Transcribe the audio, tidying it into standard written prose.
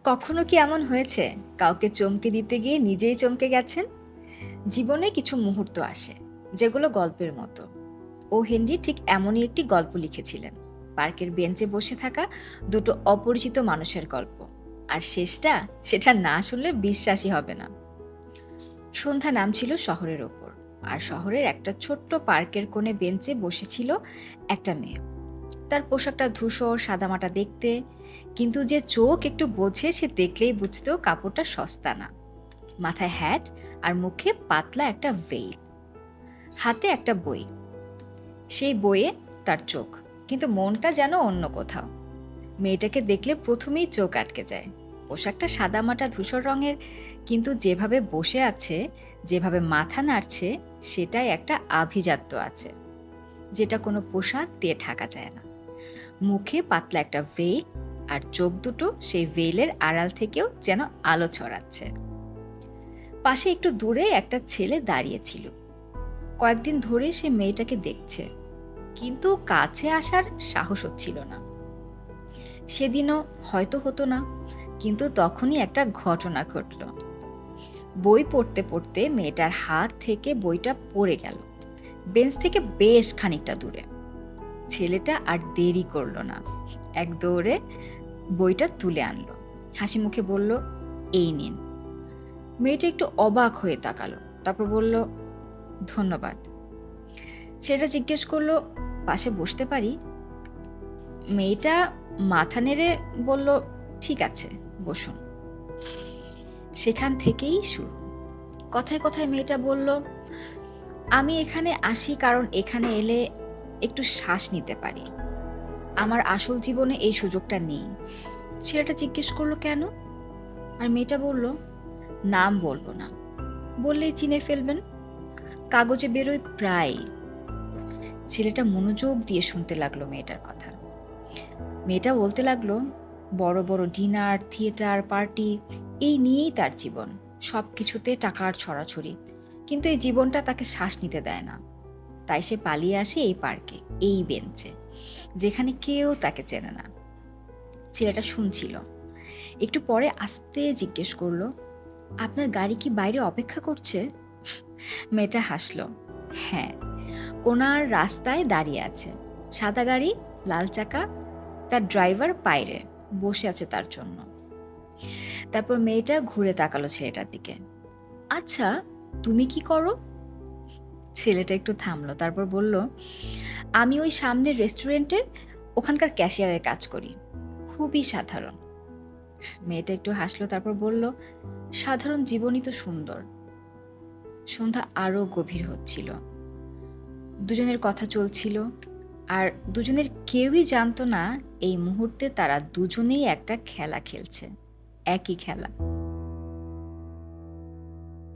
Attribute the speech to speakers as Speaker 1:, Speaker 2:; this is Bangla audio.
Speaker 1: কখনো কি এমন হয়েছে কাউকে চমকে দিতে গিয়ে নিজেই চমকে গেছেন? জীবনে কিছু মুহূর্ত আসে যেগুলো গল্পের মতো। ও হেনরি ঠিক এমনই একটি গল্প লিখেছিলেন। পার্কের বেঞ্চে বসে থাকা দুটো অপরিচিত মানুষের গল্প। আর শেষটা, সেটা না শুনলে বিশ্বাসই হবে না। সন্ধ্যা নামছিল শহরের ওপর, আর শহরের একটা ছোট্ট পার্কের কোণে বেঞ্চে বসেছিল একটা মেয়ে। তার পোশাকটা ধূসর সাদামাটা দেখতে, কিন্তু যে চোখ একটু বোঝে সে দেখলেই বুঝতো কাপড়টা সস্তা না। মাথায় হ্যাট আর মুখে পাতলা একটা ভেইল, হাতে একটা বই। সেই বইয়ে তার চোখ, কিন্তু মনটা যেন অন্য কোথাও। মেয়েটাকে দেখলে প্রথমেই চোখ আটকে যায়। পোশাকটা সাদামাটা ধূসর রঙের, কিন্তু যেভাবে বসে আছে, যেভাবে মাথা নাড়ছে, সেটাই একটা আভিজাত্য আছে, যেটা কোনো পোশাক দিয়ে ঢাকা যায় না। মুখে পাতলা একটা ভেইল, আর চোখ দুটো সেই ভেইলের আড়াল থেকেও যেন আলো ছড়াচ্ছে। পাশে একটু দূরে একটা ছেলে দাঁড়িয়েছিল। কয়েকদিন ধরে সে মেয়েটাকে দেখছে, কিন্তু কাছে আসার সাহস হচ্ছিল না। সেদিনও হয়তো হতো না, কিন্তু তখনই একটা ঘটনা ঘটল। বই পড়তে পড়তে মেয়েটার হাত থেকে বইটা পড়ে গেল, বেঞ্চ থেকে বেশ খানিকটা দূরে। ছেলেটা আর দেরি করলো না, এক দৌড়ে বইটা তুলে আনলো, হাসি মুখে বলল, এই নিন। মেয়েটা একটু অবাক হয়ে তাকালো, তারপর বলল, ধন্যবাদ। ছেলেটা জিজ্ঞেস করলো, পাশে বসতে পারি? মেয়েটা মাথা নেড়ে বলল, ঠিক আছে, বসুন। সেখান থেকেই শুরু। কথায় কথায় মেয়েটা বলল, আমি এখানে আসি কারণ এখানে এলে একটু শ্বাস নিতে পারি। আমার আসল জীবনে এই সুযোগটা নেই। ছেলেটা জিজ্ঞেস করলো, কেন? আর মেয়েটা বলল, নাম বলবো না, বললেই চিনে ফেলবেন, কাগজে বেরোয় প্রায়। ছেলেটা মনোযোগ দিয়ে শুনতে লাগলো মেয়েটার কথা। মেয়েটা বলতে লাগলো, বড় বড় ডিনার, থিয়েটার, পার্টি, এই নিয়েই তার জীবন। সব কিছুতে টাকার ছড়াছড়ি, কিন্তু এই জীবনটা তাকে শ্বাস নিতে দেয় না। তাই সে পালিয়ে আসে এই পার্কে, এই বেঞ্চে, যেখানে কেউ তাকে চেনে না। ছেলেটা শুনছিল। একটু পরে আস্তে জিজ্ঞেস করলো, আপনার গাড়ি কি বাইরে অপেক্ষা করছে? মেয়েটা হাসলো, হ্যাঁ, কোনার রাস্তায় দাঁড়িয়ে আছে, সাদা গাড়ি, লাল চাকা, তার ড্রাইভার বাইরে বসে আছে তার জন্য। তারপর মেয়েটা ঘুরে তাকালো ছেলেটার দিকে, আচ্ছা, তুমি কি করো? ছেলেটা একটু থামলো, তারপর বলল, আমি ওই সামনের রেস্টুরেন্টের ওখানকার ক্যাশিয়ারের কাজ করি, খুবই সাধারণ। মেয়েটা একটু হাসলো, তারপর বলল, সাধারণ জীবনই তো সুন্দর। সন্ধ্যা আরো গভীর হচ্ছিল। দুজনের কথা চলছিল, আর দুজনের কেউই জানতো না এই মুহূর্তে তারা দুজনেই একটা খেলা খেলছে, একই খেলা।